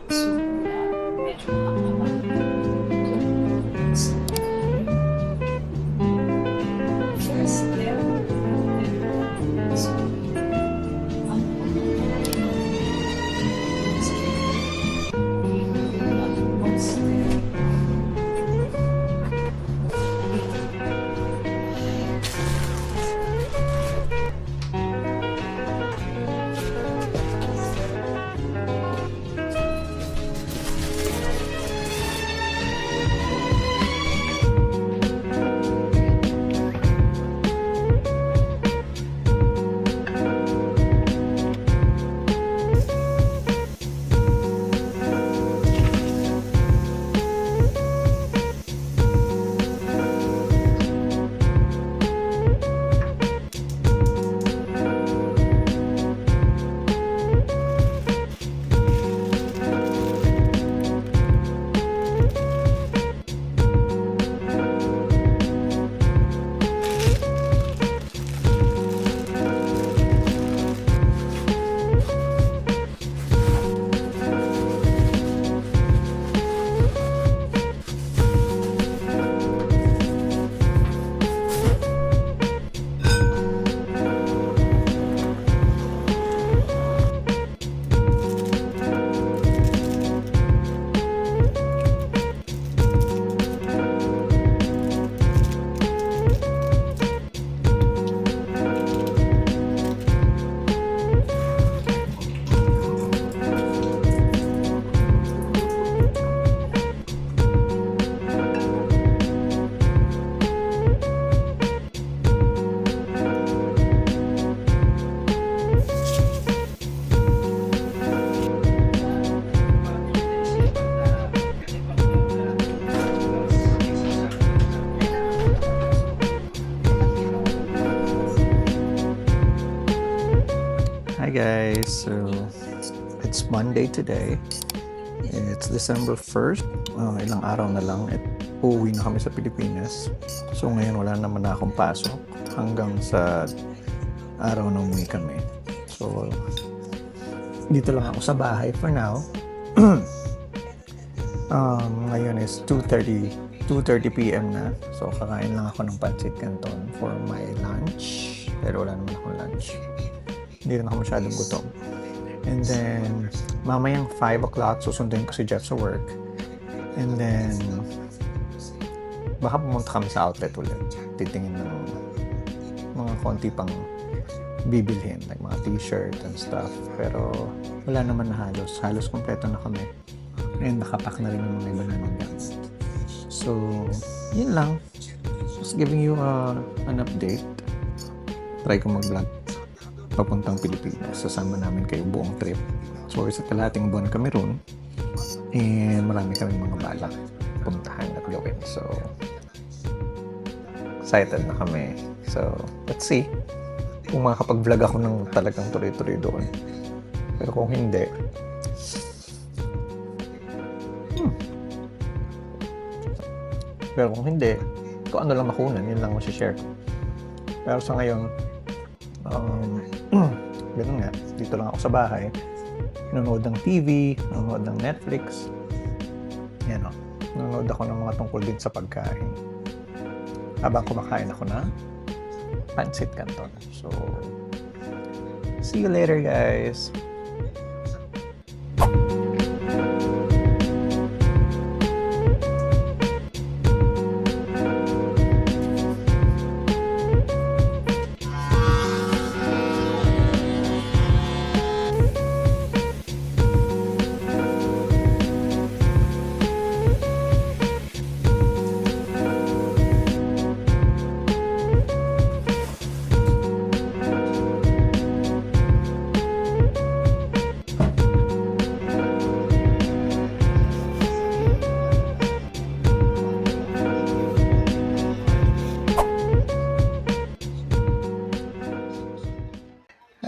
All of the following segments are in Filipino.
So, medyo first level. So, ang Hi guys, so it's Monday today. It's December 1st. Ilang araw na lang at uuwi na kami sa Pilipinas. So ngayon wala naman na akong pasok hanggang sa araw na umuwi kami. So dito lang ako sa bahay for now. Ngayon is 2:30 p.m. na. So kakain lang ako ng pancit canton for my lunch. Pero wala naman akong lunch. Hindi rin ako masyadong gutom. And then, mamayang 5 o'clock, susunduin ko si Jeff sa work. And then, baka pumunta kami sa outlet ulit. Titingin ng mga konti pang bibilhin, like mga t-shirt and stuff. Pero, wala naman na halos. Halos kompleto na kami. And nakapack na rin yung mga iba namang gamit. So, yun lang. Just giving you an update. Try ko mag-vlog papuntang Pilipinas. Sasama namin kayo buong trip. So, isa kalahating buwan kami ron. And marami kami mga balak puntahan at gawin. So, excited na kami. So, let's see kung makakapag-vlog ako ng talagang tuloy-tuloy doon. Pero kung hindi, kung ano lang makunan, yun lang share ko. Pero sa ngayon, ganun nga, dito lang ako sa bahay, nanonood ng TV, nanonood ng Netflix, yan o, nanonood ako ng mga tungkol din sa pagkain habang kumakain ako na pancit canton. So, see you later guys.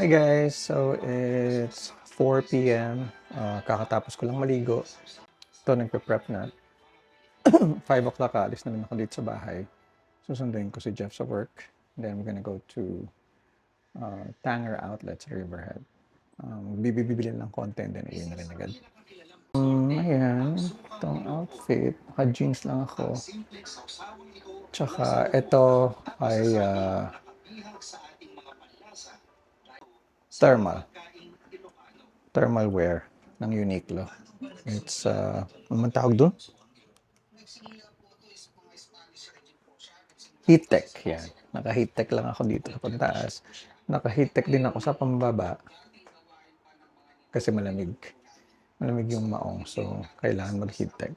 Hi guys, so it's 4 p.m. Kakatapos ko lang maligo. Ito, nagpe-prep na. 5 o'clock, alis na rin ako dito sa bahay. Susunduin ko si Jeff sa work. Then we're gonna go to Tanger Outlets, Riverhead. Bibili lang konti and then uwi na rin agad. outfit. Naka-jeans lang ako. Tsaka ito ay thermal. Thermal wear ng Uniqlo. It's, ano man tawag doon? Heat tech, yan. Naka-heat tech lang ako dito sa pantaas. Naka-heat tech din ako sa pambaba. Kasi malamig. Malamig yung maong. So, kailangan mag-heat tech.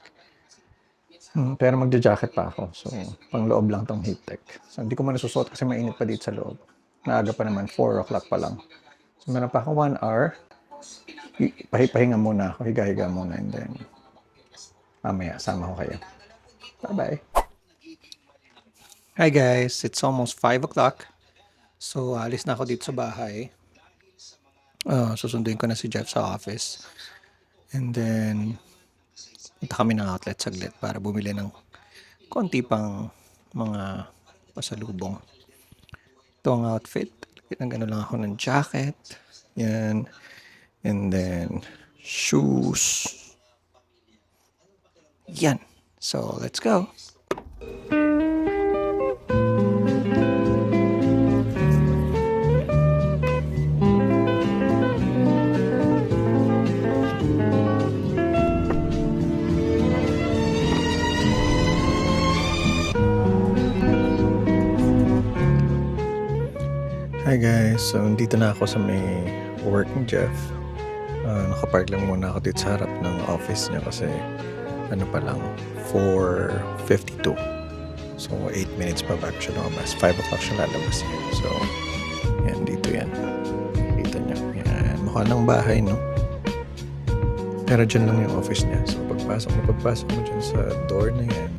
Pero magja-jacket pa ako. So, pang loob lang tong heat tech. So, hindi ko man nasusuot kasi mainit pa dito sa loob. Naaga pa naman, 4 o'clock pa lang. So, meron pa ako 1 hour. Pahinga muna ako. Higa-higa muna. And then, mamaya, sama ko kayo. Bye-bye. Hi guys, it's almost 5 o'clock. So, alis na ako dito sa bahay. Susunduin ko na si Jeff sa office. And then, punta kami ng outlet saglit para bumili ng konti pang mga pasalubong. Ito ang outfit. Nag-ano lang ako ng jacket. Yan. And then, shoes. Yan. So, let's go. Hi guys, so dito na ako sa may work ni Jeff. Nakapark lang muna ako dito sa harap ng office niya kasi ano pa lang, 4:52. So 8 minutes pa bago siya lumabas. 5 o'clock siya lalabas. So yan, dito yan. Kita niyo. Yan, mukha ng bahay, no? Pero dyan lang yung office niya. So pagpasok mo dyan sa door na yan,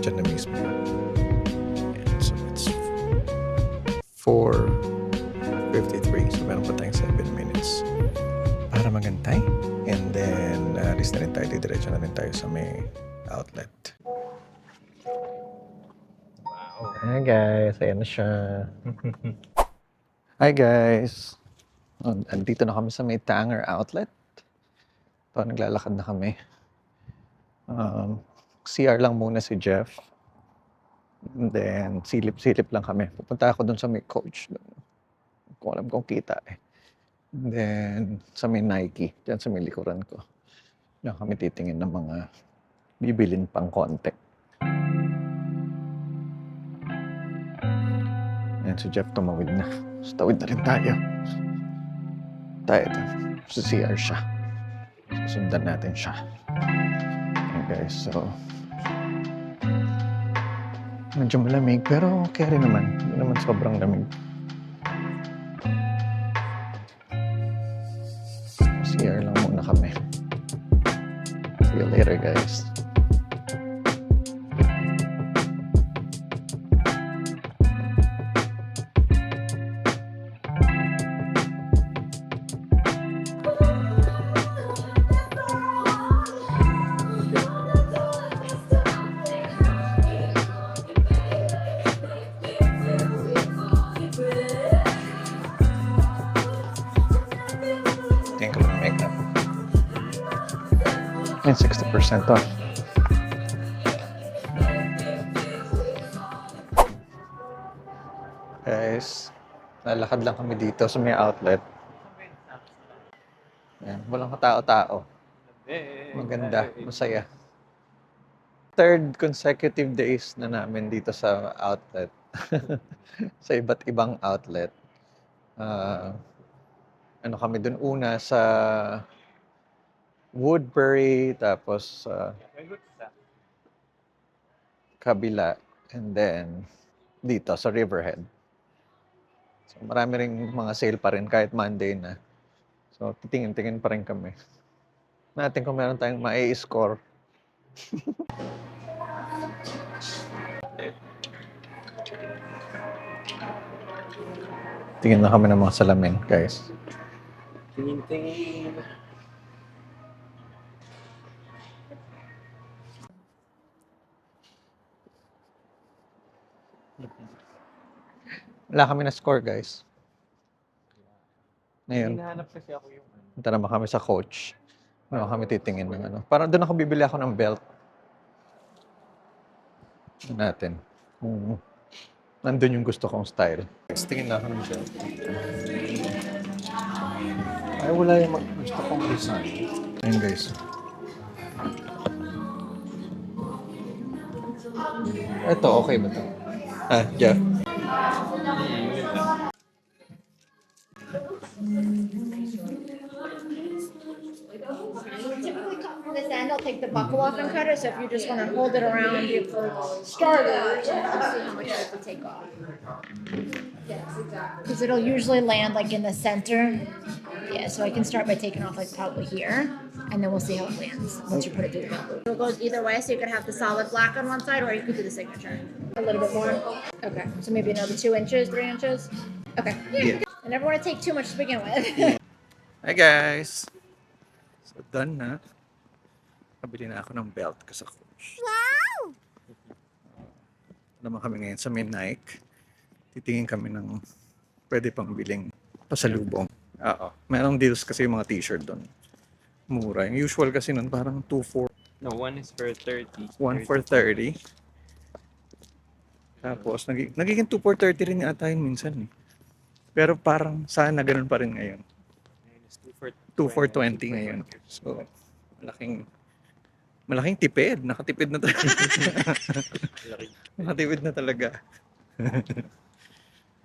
dyan na mismo. Yan, so it's 4:53. So, meron pa tayong 7 minutes para magantay. And then, alis na rin tayo. Didiretso na rin tayo sa may outlet. Wow. Hi guys. Ayan na siya. Hi guys. Andito na kami sa may Tanger outlet. Ito, naglalakad na kami. CR lang muna si Jeff. And then, silip-silip lang kami. Pupunta ako dun sa may Coach. Hindi ko alam kung kita eh. And then, sa may Nike. Diyan sa may likuran ko. Diyan kami titingin ng mga bibilin pang contact. Ayan, si Jeff tumawid na. So, tawid na rin tayo. Tayo. Sa CR siya. Susundan natin siya. Okay guys, so medyo malamig, pero okay rin naman. Hindi naman sobrang lamig. CR lang muna kami. See you later, guys. Tingnan ko ng makeup. May 60% off. Guys, lalakad lang kami dito sa may outlet. Ayan, walang katao-tao. Maganda, masaya. Third consecutive days na namin dito sa outlet. Sa iba't ibang outlet. Ano kami dun una sa Woodbury, tapos kabila, and then dito sa Riverhead. So marami ring mga sale pa rin kahit Monday na. So titingin-tingin pa rin kami. Natin kung meron tayong ma-score. Tingin na kami ng mga salamin, guys. Tingin-tingin. Wala kami na score, guys. Ngayon, Hinahanap kasi ako yung punta naman kami sa Coach. Ano kami titingin ng ano. Parang doon ako bibili ako ng belt. natin kung nandun yung gusto kong style. Tingin na ako ng belt. Ay, wala yung gusto kong design. Ayun guys. Ito, okay ba ito? Ah, Jeff? Typically cut from this end, I'll take the buckle off and cut it, so if you just wanna hold it around you for starters, and I'll see how much you have to take off. Cause it'll usually land like in the center. Yeah, so I can start by taking off like probably here, and then we'll see how it lands once you put it through the belt loop. So it goes either way, so you could have the solid black on one side, or you could do the signature. A little bit more? Okay, so maybe another 2 inches, 3 inches? Okay, yeah. I never wanna take too much to begin with. Hi guys! So done na. Kabili na ako ng belt kasi ako. Wow! Naman kami ngayon sa may Nike. Titingin kami ng pwede pang biling pasalubong. Oo. Merong deals kasi yung mga t-shirt doon. Mura. Yung usual kasi nun parang 2 for No, one is for 30. 1 for 30. Tapos nagiging 2 for 30 rin yata yun minsan eh. Pero parang sana ganun pa rin ngayon. 2 for 20 ngayon. So, malaking tipid. Nakatipid na talaga. Nakatipid na talaga.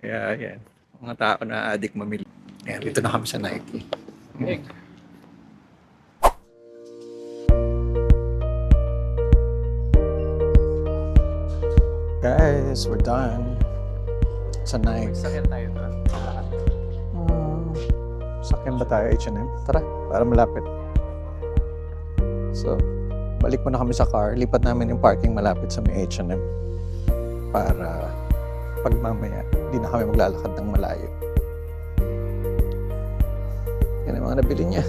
Kaya, yan. Mga tao na addict mamili. Ayan, dito na kami sa Nike. Guys, we're done. Sa Nike. Sakyan tayo doon. Sakyan ba tayo H&M? Tara, para malapit. So, balik muna kami sa car. Lipat namin yung parking malapit sa may H&M. Para pag mamaya, di na kami maglalakad ng malayo. Yan ang mga nabili niya.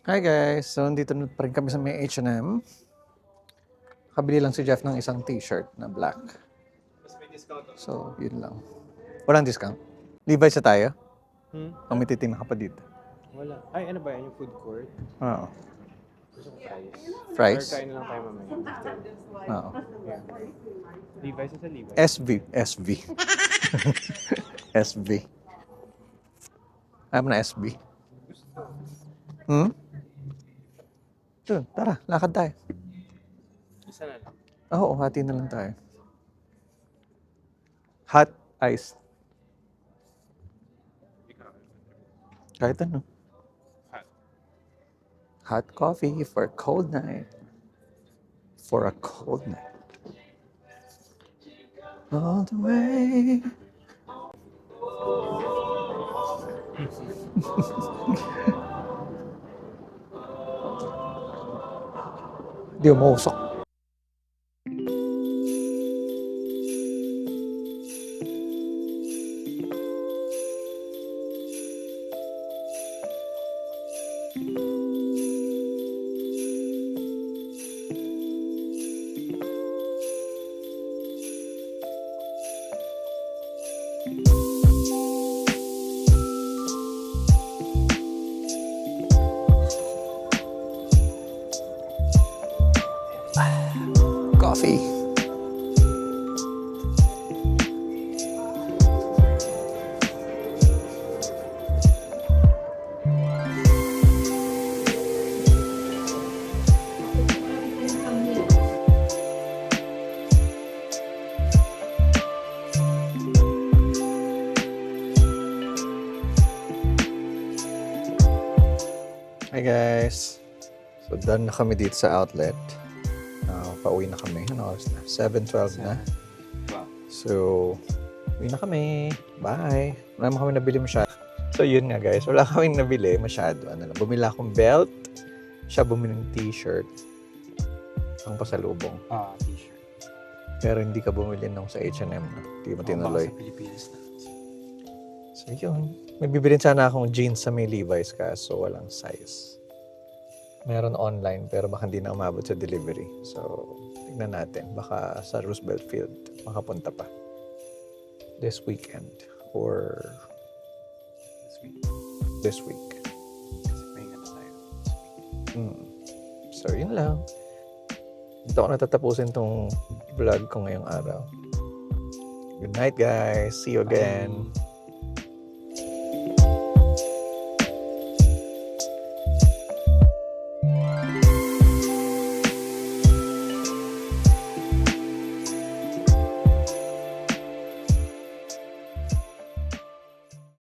Hi guys! So, dito na pa rin kami sa may H&M. Kabili lang si Jeff ng isang t-shirt na black. So, yun lang. Walang discount. Levi's na tayo? O may titingnan ka pa dito? Wala. Ay, ano ba yan? Yung food court? Oo. Gusto ko fries. Fries? Or kain na lang tayo mamaya. Oo. Yeah. Levi's sa Levi's. SV. SV. Ayaw mo na SB. Doon, tara, lakad tayo. Isa na lang. Oo, hati na lang tayo. Hot ice. Kahit ano. Hot. Hot coffee for a cold night. For a cold night. All the way. Di umusok. Coffee. Hi guys. So done na kami dito sa outlet. Pauwi na kami. Ano oras na? 7:12 na. So, uwi na kami. Bye. Wala naman kami nabili masyado. So, yun nga guys. Wala kaming nabili masyado. Ano lang, bumila akong belt. siya bumili ng t-shirt ang pasalubong. T-shirt. Pero hindi ka bumili nung sa H&M. No? Hindi mo tinuloy. Baka sa Pilipinas na. So yun. May bibilin sana akong jeans sa may Levi's kaso walang size. Meron online pero baka hindi na umabot sa delivery. So, tignan natin. Baka sa Roosevelt Field makapunta pa. This weekend or This week. this week. Kasi pahinga na tayo. So, yun lang. Dito ako natatapusin tong vlog ko ngayong araw. Good night, guys. See you again. Bye.